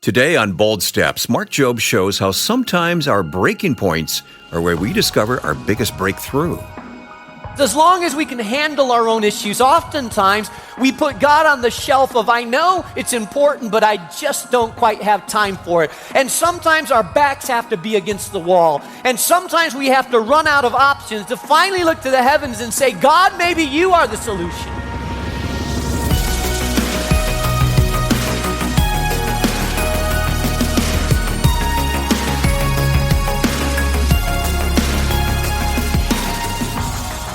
Today on Bold Steps, Mark Jobe shows how sometimes our breaking points are where we discover our biggest breakthrough. As long as we can handle our own issues, oftentimes we put God on the shelf of, I know it's important, but I just don't quite have time for it. And sometimes our backs have to be against the wall. And sometimes we have to run out of options to finally look to the heavens and say, God, maybe you are the solution.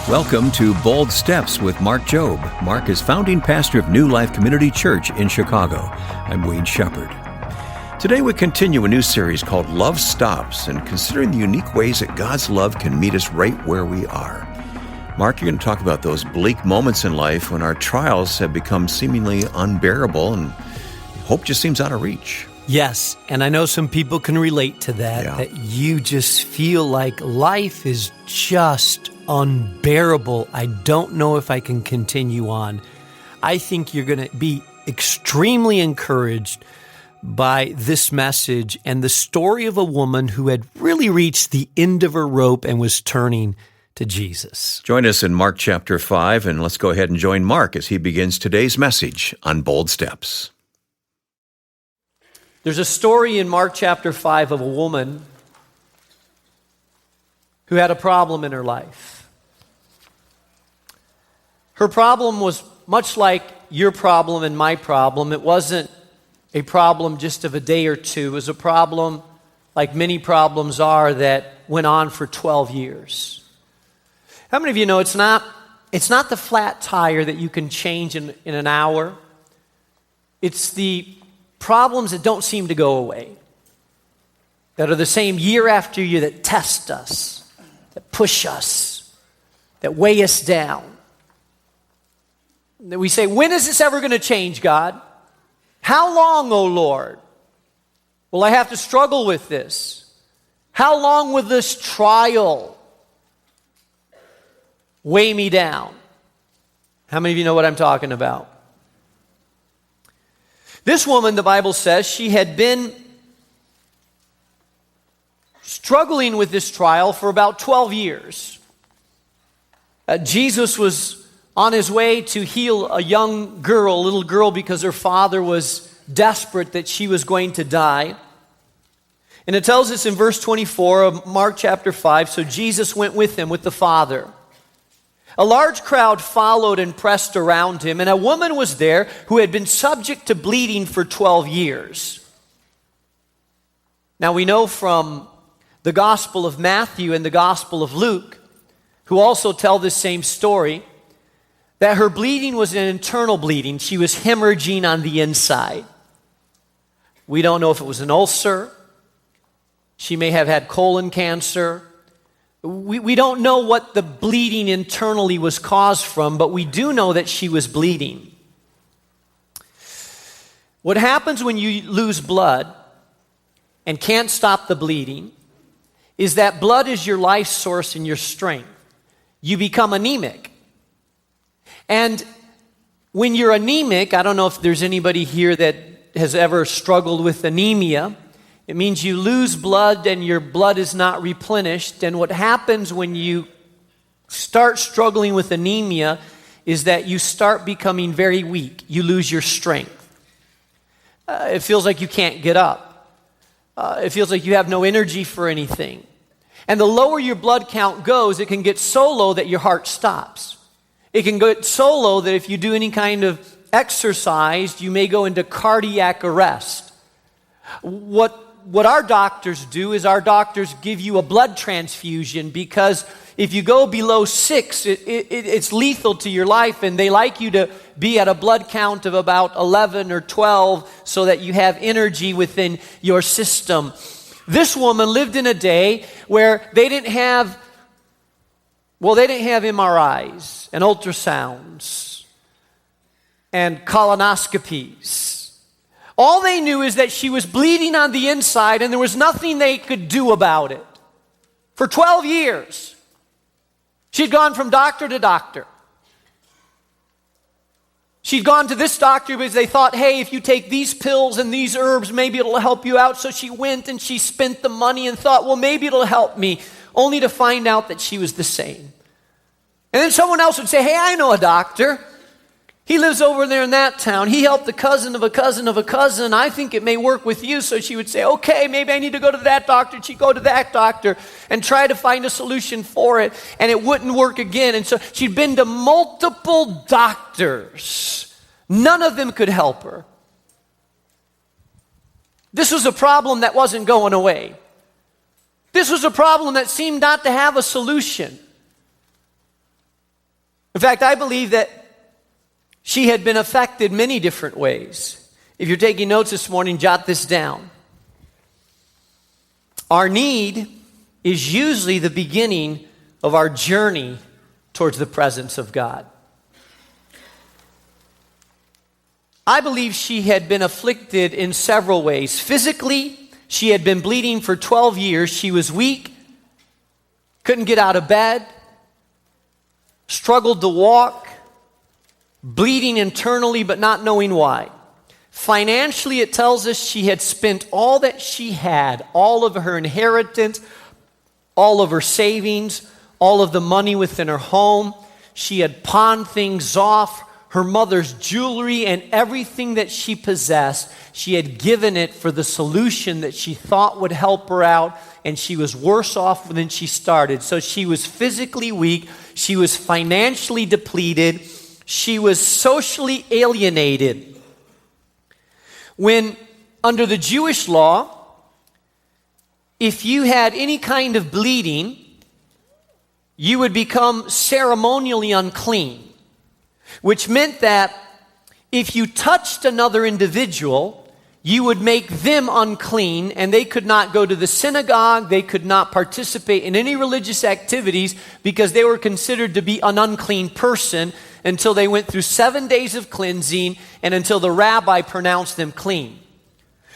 Welcome to Bold Steps with Mark Jobe. Mark is founding pastor of New Life Community Church in Chicago. I'm Wayne Shepherd. Today we continue a new series called Love Stops and considering the unique ways that God's love can meet us right where we are. Mark, you're going to talk about those bleak moments in life when our trials have become seemingly unbearable and hope just seems out of reach. Yes, and I know some people can relate to that, that you just feel like life is just unbearable. I don't know if I can continue on. I think you're going to be extremely encouraged by this message and the story of a woman who had really reached the end of her rope and was turning to Jesus. Join us in Mark chapter 5, and let's go ahead and join Mark as he begins today's message on Bold Steps. There's a story in Mark chapter 5 of a woman who had a problem in her life. Her problem was much like your problem and my problem. It wasn't a problem just of a day or two. It was a problem, like many problems are, that went on for 12 years. How many of you know it's not the flat tire that you can change in an hour? It's the problems that don't seem to go away, that are the same year after year, that test us, that push us, that weigh us down. That we say, when is this ever going to change, God? How long, O Lord, will I have to struggle with this? How long will this trial weigh me down? How many of you know what I'm talking about? This woman, the Bible says, she had been struggling with this trial for about 12 years. Jesus was on his way to heal a young girl, a little girl, because her father was desperate that she was going to die. And it tells us in verse 24 of Mark chapter 5, so Jesus went with him, with the father. A large crowd followed and pressed around him, and a woman was there who had been subject to bleeding for 12 years. Now we know from the Gospel of Matthew and the Gospel of Luke, who also tell this same story, that her bleeding was an internal bleeding. She was hemorrhaging on the inside. We don't know if it was an ulcer. She may have had colon cancer. We don't know what the bleeding internally was caused from, but we do know that she was bleeding. What happens when you lose blood and can't stop the bleeding is that blood is your life source and your strength. You become anemic. And when you're anemic, I don't know if there's anybody here that has ever struggled with anemia. It means you lose blood and your blood is not replenished. And what happens when you start struggling with anemia is that you start becoming very weak. You lose your strength. It feels like you can't get up. It feels like you have no energy for anything. And the lower your blood count goes, it can get so low that your heart stops. It can get so low that if you do any kind of exercise, you may go into cardiac arrest. What our doctors do is our doctors give you a blood transfusion, because if you go below 6, it's lethal to your life, and they like you to be at a blood count of about 11 or 12 so that you have energy within your system. This woman lived in a day where they didn't have MRIs and ultrasounds and colonoscopies. All they knew is that she was bleeding on the inside, and there was nothing they could do about it. For 12 years, she'd gone from doctor to doctor. She'd gone to this doctor because they thought, hey, if you take these pills and these herbs, maybe it'll help you out. So she went and she spent the money and thought, well, maybe it'll help me, only to find out that she was the same. And then someone else would say, hey, I know a doctor. He lives over there in that town. He helped the cousin of a cousin of a cousin. I think it may work with you. So she would say, okay, maybe I need to go to that doctor. She'd go to that doctor and try to find a solution for it. And it wouldn't work again. And so she'd been to multiple doctors. None of them could help her. This was a problem that wasn't going away. This was a problem that seemed not to have a solution. In fact, I believe that she had been affected many different ways. If you're taking notes this morning, jot this down. Our need is usually the beginning of our journey towards the presence of God. I believe she had been afflicted in several ways. Physically, she had been bleeding for 12 years. She was weak, couldn't get out of bed, struggled to walk, bleeding internally but not knowing why. Financially, it tells us she had spent all that she had, all of her inheritance, all of her savings, all of the money within her home. She had pawned things off, her mother's jewelry and everything that she possessed. She had given it for the solution that she thought would help her out, and she was worse off than she started. So she was physically weak, she was financially depleted, she was socially alienated. When, under the Jewish law, if you had any kind of bleeding, you would become ceremonially unclean, which meant that if you touched another individual, you would make them unclean, and they could not go to the synagogue, they could not participate in any religious activities because they were considered to be an unclean person until they went through 7 days of cleansing and until the rabbi pronounced them clean.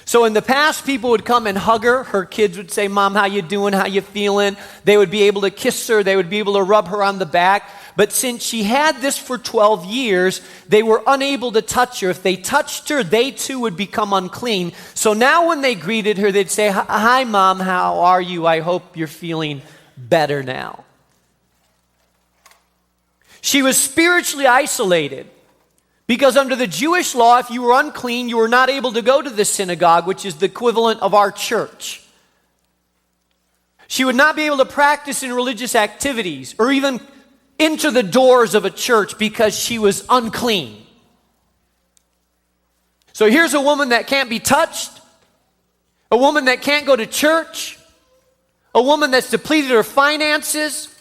So in the past, people would come and hug her. Her kids would say, Mom, how you doing? How you feeling? They would be able to kiss her. They would be able to rub her on the back. But since she had this for 12 years, they were unable to touch her. If they touched her, they too would become unclean. So now when they greeted her, they'd say, hi, Mom, how are you? I hope you're feeling better now. She was spiritually isolated because under the Jewish law, if you were unclean, you were not able to go to the synagogue, which is the equivalent of our church. She would not be able to practice in religious activities or even enter the doors of a church because she was unclean. So here's a woman that can't be touched, a woman that can't go to church, a woman that's depleted her finances,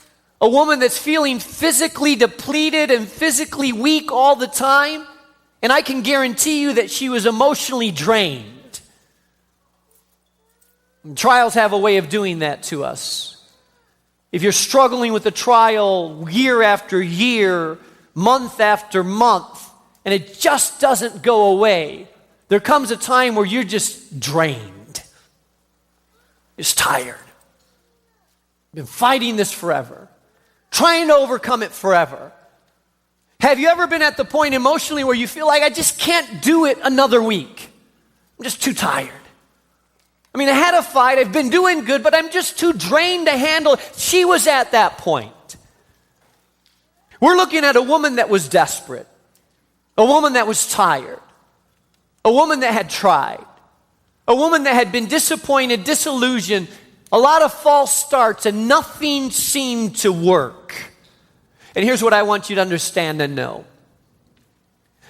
a woman that's feeling physically depleted and physically weak all the time. And I can guarantee you that she was emotionally drained. And trials have a way of doing that to us. If you're struggling with a trial year after year, month after month, and it just doesn't go away, there comes a time where you're just drained. Just tired. Been fighting this forever. Trying to overcome it forever. Have you ever been at the point emotionally where you feel like I just can't do it another week? I'm just too tired. I mean, I had a fight, I've been doing good, but I'm just too drained to handle it. She was at that point. We're looking at a woman that was desperate, a woman that was tired, a woman that had tried, a woman that had been disappointed, disillusioned, a lot of false starts, and nothing seemed to work. And here's what I want you to understand and know.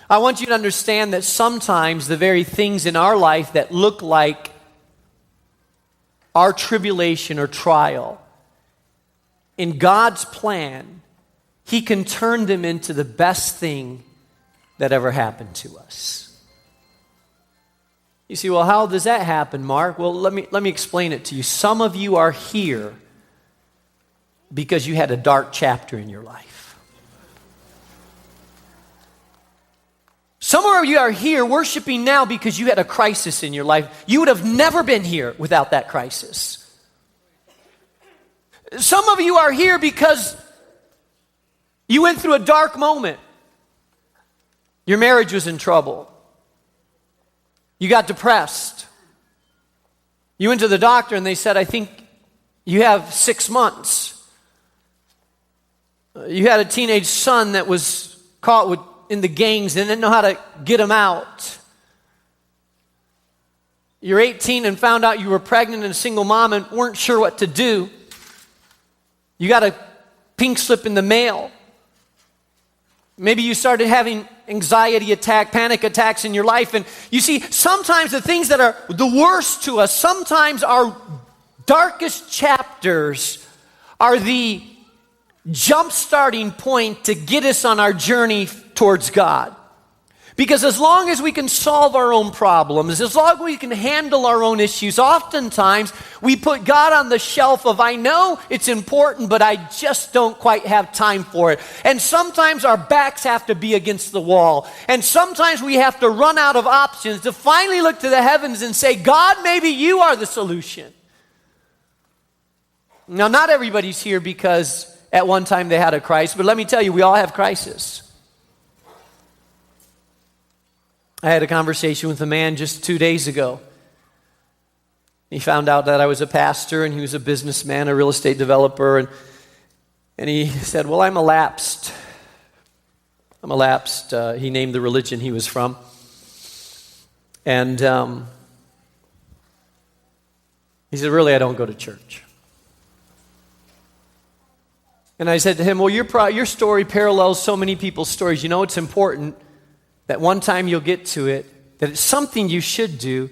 I want you to understand that sometimes the very things in our life that look like our tribulation or trial, in God's plan, He can turn them into the best thing that ever happened to us. You see, well, how does that happen, Mark? Well, let me explain it to you. Some of you are here because you had a dark chapter in your life. Some of you are here worshiping now because you had a crisis in your life. You would have never been here without that crisis. Some of you are here because you went through a dark moment. Your marriage was in trouble. You got depressed. You went to the doctor and they said, I think you have 6 months. You had a teenage son that was caught in the gangs and didn't know how to get him out. You're 18 and found out you were pregnant and a single mom and weren't sure what to do. You got a pink slip in the mail. Maybe you started having anxiety attack, panic attacks in your life. And you see, sometimes the things that are the worst to us, sometimes our darkest chapters are the jump-starting point to get us on our journey towards God. Because as long as we can solve our own problems, as long as we can handle our own issues, oftentimes we put God on the shelf of, I know it's important, but I just don't quite have time for it. And sometimes our backs have to be against the wall. And sometimes we have to run out of options to finally look to the heavens and say, God, maybe you are the solution. Now, not everybody's here because at one time they had a crisis, but let me tell you, we all have crisis. I had a conversation with a man just 2 days ago. He found out that I was a pastor and he was a businessman, a real estate developer, and he said, well, I'm a lapsed. He named the religion he was from. And he said, really, I don't go to church. And I said to him, well, your story parallels so many people's stories. You know, it's important that one time you'll get to it, that it's something you should do,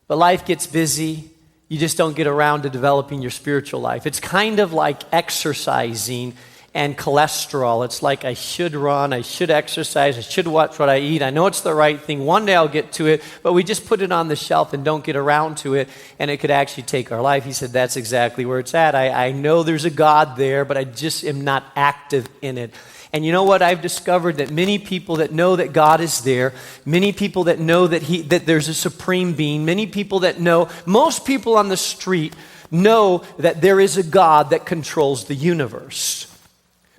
but life gets busy. You just don't get around to developing your spiritual life. It's kind of like exercising and cholesterol. It's like I should run, I should exercise, I should watch what I eat. I know it's the right thing. One day I'll get to it, but we just put it on the shelf and don't get around to it, and it could actually take our life. He said, that's exactly where it's at. I know there's a God there, but I just am not active in it. And you know what? I've discovered that many people that know that God is there, many people that know that there's a supreme being, many people that know, most people on the street know that there is a God that controls the universe.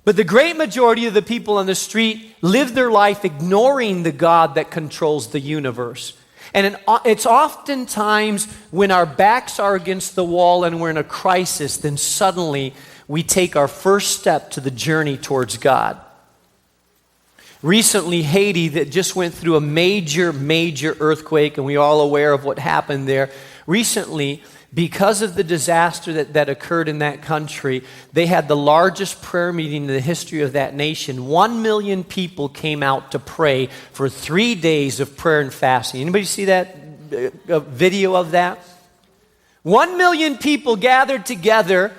But the great majority of the people on the street live their life ignoring the God that controls the universe. And it's oftentimes when our backs are against the wall and we're in a crisis, then suddenly we take our first step to the journey towards God. Recently, Haiti, that just went through a major earthquake, and we're all aware of what happened there. Recently, because of the disaster that occurred in that country, they had the largest prayer meeting in the history of that nation. 1 million people came out to pray for 3 days of prayer and fasting. Anybody see that video of that? 1 million people gathered together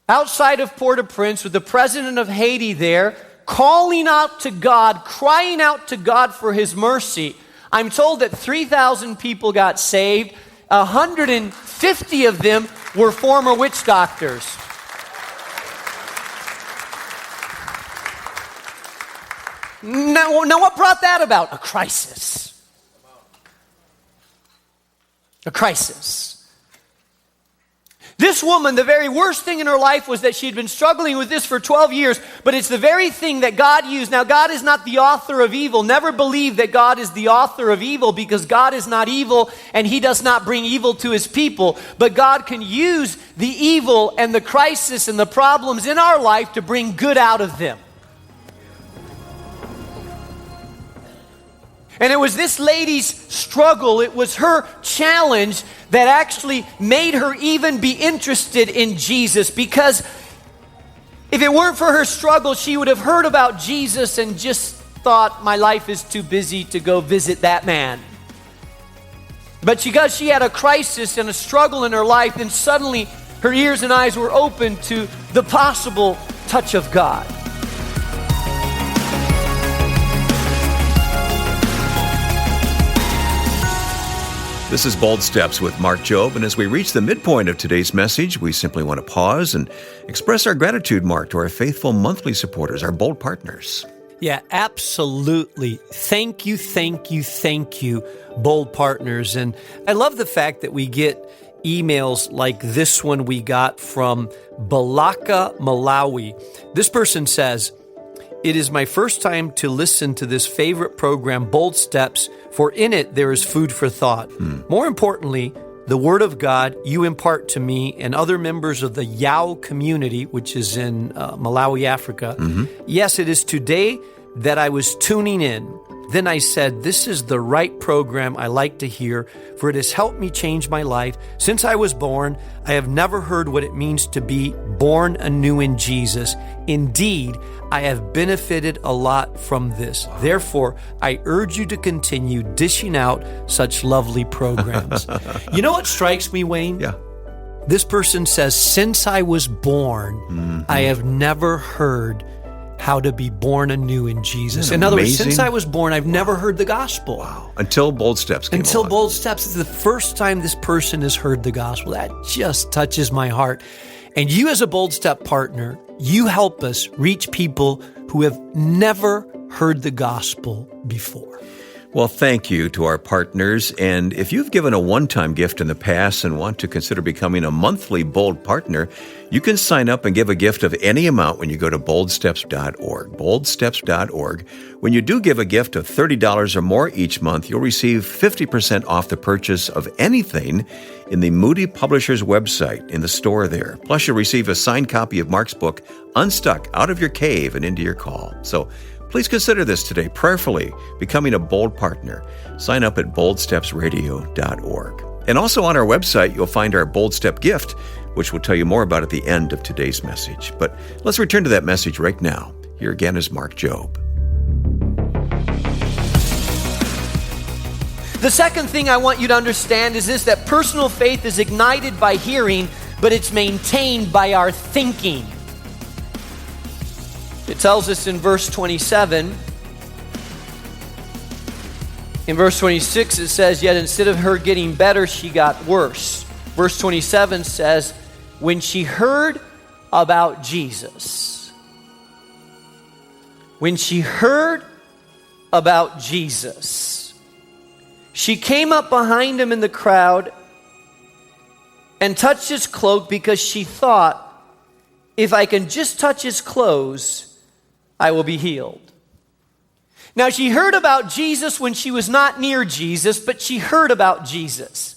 outside of Port-au-Prince with the president of Haiti there, calling out to God, crying out to God for his mercy. I'm told that 3,000 people got saved. 150 of them were former witch doctors. Now what brought that about? A crisis. A crisis. This woman, the very worst thing in her life was that she'd been struggling with this for 12 years, but it's the very thing that God used. Now, God is not the author of evil. Never believe that God is the author of evil, because God is not evil and he does not bring evil to his people. But God can use the evil and the crisis and the problems in our life to bring good out of them. And it was this lady's struggle, it was her challenge that actually made her even be interested in Jesus. Because if it weren't for her struggle, she would have heard about Jesus and just thought, my life is too busy to go visit that man. But because she had a crisis and a struggle in her life, then suddenly her ears and eyes were open to the possible touch of God. This is Bold Steps with Mark Jobe, and as we reach the midpoint of today's message, we simply want to pause and express our gratitude, Mark, to our faithful monthly supporters, our Bold partners. Yeah, absolutely. Thank you, Bold partners. And I love the fact that we get emails like this one we got from Balaka, Malawi. This person says, It is my first time to listen to this favorite program, Bold Steps, for in it there is food for thought. More importantly, the Word of God you impart to me and other members of the Yao community, which is in Malawi, Africa. Yes, it is today that I was tuning in. Then I said, this is the right program I like to hear, for it has helped me change my life. Since I was born, I have never heard what it means to be born anew in Jesus. Indeed, I have benefited a lot from this. Therefore, I urge you to continue dishing out such lovely programs. You know what strikes me, Wayne? Yeah. This person says, since I was born, I have never heard how to be born anew in Jesus. In other words, since I was born, I've never heard the gospel. Wow. Until Bold Steps came Until along. Bold Steps is the first time this person has heard the gospel. That just touches my heart. And you as a Bold Step partner, you help us reach people who have never heard the gospel before. Well, thank you to our partners. And if you've given a one-time gift in the past and want to consider becoming a monthly Bold partner, you can sign up and give a gift of any amount when you go to boldsteps.org, boldsteps.org. When you do give a gift of $30 or more each month, you'll receive 50% off the purchase of anything in the Moody Publishers website in the store there. Plus, you'll receive a signed copy of Mark's book, Unstuck, Out of Your Cave and Into Your Call. So please consider this today, prayerfully becoming a Bold partner. Sign up at boldstepsradio.org. And also on our website, you'll find our Bold Step gift, which we'll tell you more about at the end of today's message. But let's return to that message right now. Here again is Mark Jobe. The second thing I want you to understand is this, that personal faith is ignited by hearing, but it's maintained by our thinking. It tells us in verse 27. In verse 26 it says, yet instead of her getting better, she got worse. Verse 27 says, when she heard about Jesus. When she heard about Jesus, she came up behind him in the crowd and touched his cloak because she thought, if I can just touch his clothes, I will be healed. Now, she heard about Jesus when she was not near Jesus, but she heard about Jesus.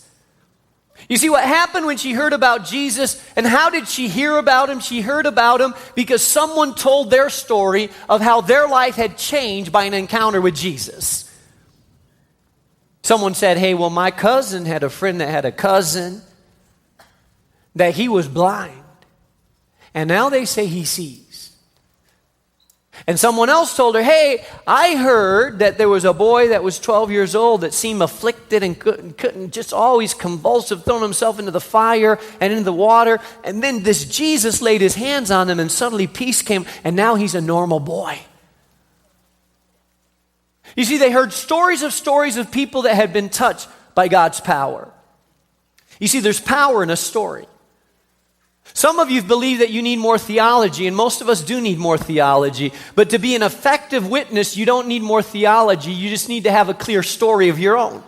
You see what happened when she heard about Jesus, and how did she hear about him? She heard about him because someone told their story of how their life had changed by an encounter with Jesus. Someone said, hey, well, my cousin had a friend that had a cousin that he was blind, and now they say he sees. And someone else told her, hey, I heard that there was a boy that was 12 years old that seemed afflicted and couldn't just always convulsive, throwing himself into the fire and into the water. And then this Jesus laid his hands on him and suddenly peace came, and now he's a normal boy. You see, they heard stories of people that had been touched by God's power. You see, there's power in a story. Some of you believe that you need more theology, and most of us do need more theology. But to be an effective witness, you don't need more theology. You just need to have a clear story of your own.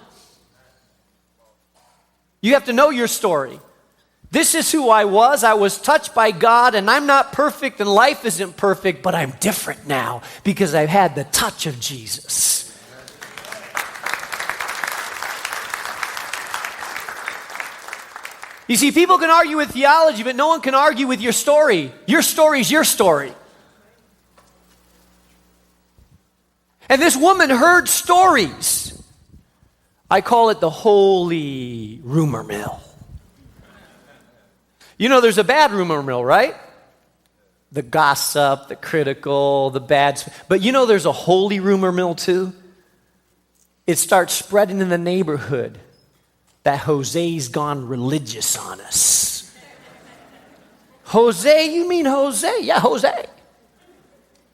You have to know your story. This is who I was. I was touched by God, and I'm not perfect, and life isn't perfect, but I'm different now because I've had the touch of Jesus. You see, people can argue with theology, but no one can argue with your story. Your story is your story. And this woman heard stories. I call it the holy rumor mill. You know, there's a bad rumor mill, right? The gossip, the critical, the bad. But you know there's a holy rumor mill too? It starts spreading in the neighborhood that Jose's gone religious on us. Jose, you mean Jose? Yeah, Jose.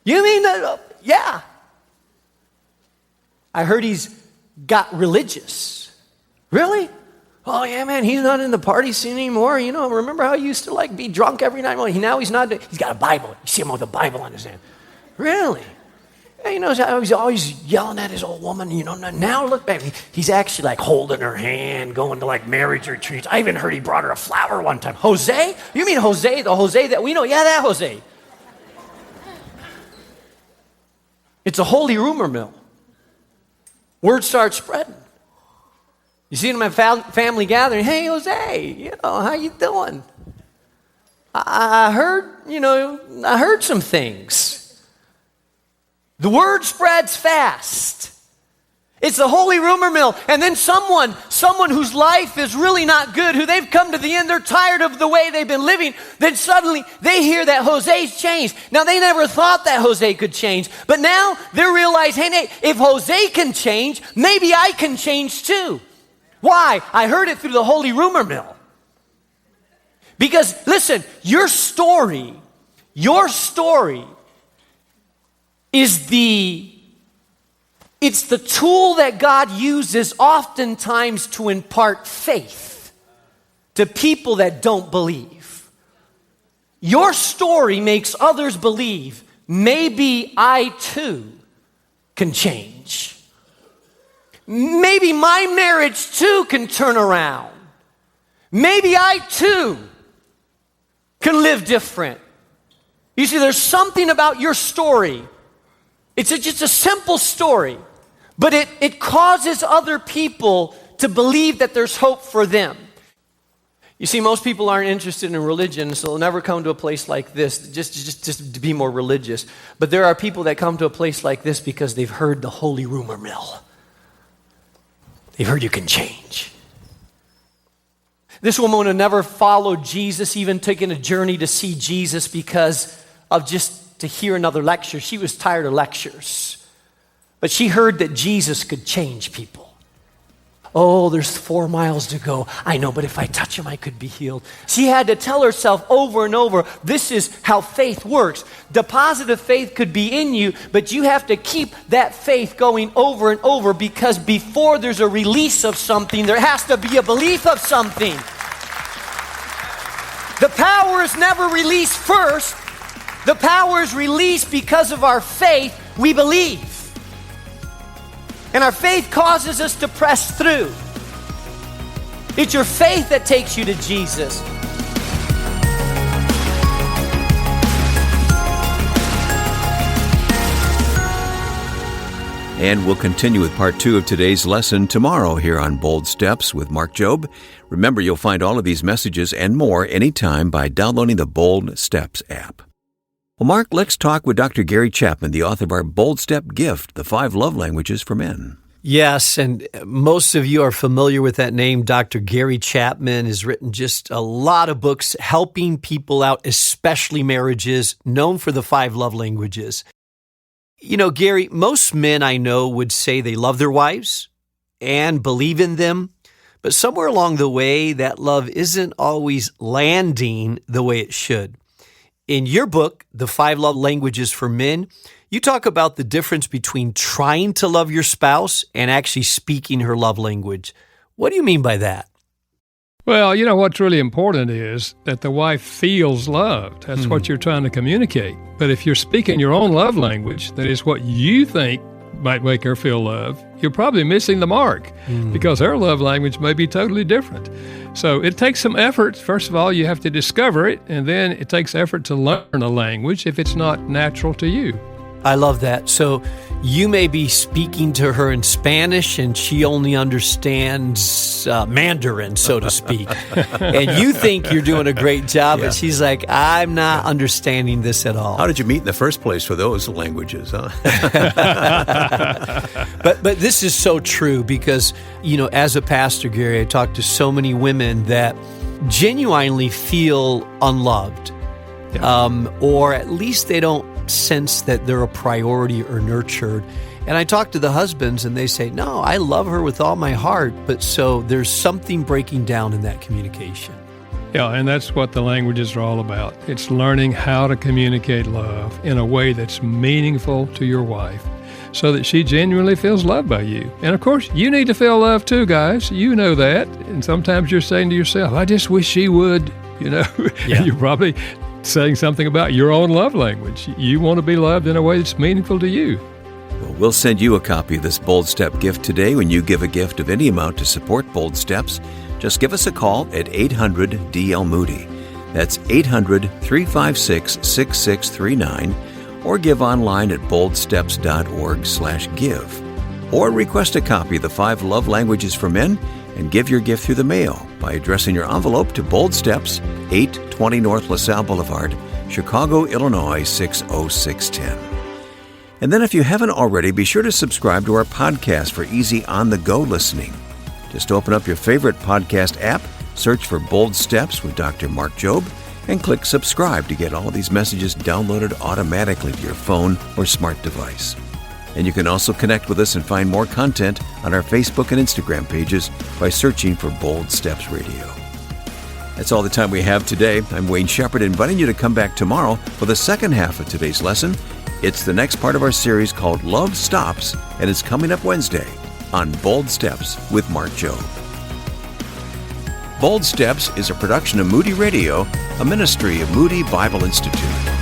You mean that? Yeah. I heard he's got religious. Really? Oh yeah, man, he's not in the party scene anymore. You know, remember how he used to like be drunk every night? Well, now he's not. He's got a Bible. You see him with a Bible in his hand. Really? You know, he's always yelling at his old woman, you know, now look back. He's actually like holding her hand, going to like marriage retreats. I even heard he brought her a flower one time. Jose? You mean Jose, the Jose that we know? Yeah, that Jose. It's a holy rumor mill. Word starts spreading. You see them at family gathering. Hey, Jose, how you doing? I heard some things. The word spreads fast. It's the holy rumor mill. And then someone whose life is really not good, who they've come to the end, they're tired of the way they've been living, then suddenly they hear that Jose's changed. Now, they never thought that Jose could change, but now they're realizing, hey, if Jose can change, maybe I can change too. Why? I heard it through the holy rumor mill. Because, listen, your story is it's the tool that God uses oftentimes to impart faith to people that don't believe. Your story makes others believe, maybe I too can change. Maybe my marriage too can turn around. Maybe I too can live different. You see, there's something about your story. It's just a simple story, but it causes other people to believe that there's hope for them. You see, most people aren't interested in religion, so they'll never come to a place like this just to be more religious. But there are people that come to a place like this because they've heard the holy rumor mill. They've heard you can change. This woman would have never followed Jesus, even taken a journey to see Jesus because of just to hear another lecture. She was tired of lectures. But she heard that Jesus could change people. Oh, there's 4 miles to go. I know, but if I touch him, I could be healed. She had to tell herself over and over, this is how faith works. Deposit of faith could be in you, but you have to keep that faith going over and over, because before there's a release of something, there has to be a belief of something. The power is never released first. The power is released because of our faith. We believe. And our faith causes us to press through. It's your faith that takes you to Jesus. And we'll continue with part 2 of today's lesson tomorrow here on Bold Steps with Mark Jobe. Remember, you'll find all of these messages and more anytime by downloading the Bold Steps app. Well, Mark, let's talk with Dr. Gary Chapman, the author of our Bold Step gift, The 5 Love Languages for Men. Yes, and most of you are familiar with that name. Dr. Gary Chapman has written just a lot of books helping people out, especially marriages, known for the 5 love languages. You know, Gary, most men I know would say they love their wives and believe in them, but somewhere along the way, that love isn't always landing the way it should. In your book, The 5 Love Languages for Men, you talk about the difference between trying to love your spouse and actually speaking her love language. What do you mean by that? Well, you know, what's really important is that the wife feels loved. That's what you're trying to communicate. But if you're speaking your own love language, that is what you think might make her feel loved, you're probably missing the mark because her love language may be totally different. So it takes some effort. First of all, you have to discover it, and then it takes effort to learn a language if it's not natural to you. I love that. So you may be speaking to her in Spanish and she only understands Mandarin, so to speak. And you think you're doing a great job, but she's like, I'm not understanding this at all. How did you meet in the first place for those languages, huh? But this is so true because, you know, as a pastor, Gary, I talk to so many women that genuinely feel unloved, or at least they don't sense that they're a priority or nurtured. And I talk to the husbands and they say, no, I love her with all my heart. But so there's something breaking down in that communication. Yeah, and that's what the languages are all about. It's learning how to communicate love in a way that's meaningful to your wife so that she genuinely feels loved by you. And of course, you need to feel loved too, guys. You know that. And sometimes you're saying to yourself, I just wish she would, you know. And you're probably saying something about your own love language. You want to be loved in a way that's meaningful to you. Well, we'll send you a copy of this Bold Step gift today when you give a gift of any amount to support Bold Steps. Just give us a call at 800-DL-MOODY. That's 800-356-6639. or give online at boldsteps.org/give. Or request a copy of the 5 Love Languages for Men and give your gift through the mail by addressing your envelope to Bold Steps, 820 North LaSalle Boulevard, Chicago, Illinois, 60610. And then if you haven't already, be sure to subscribe to our podcast for easy on-the-go listening. Just open up your favorite podcast app, search for Bold Steps with Dr. Mark Jobe, and click subscribe to get all these messages downloaded automatically to your phone or smart device. And you can also connect with us and find more content on our Facebook and Instagram pages by searching for Bold Steps Radio. That's all the time we have today. I'm Wayne Shepherd, inviting you to come back tomorrow for the second half of today's lesson. It's the next part of our series called Love Stops, and it's coming up Wednesday on Bold Steps with Mark Jobe. Bold Steps is a production of Moody Radio, a ministry of Moody Bible Institute.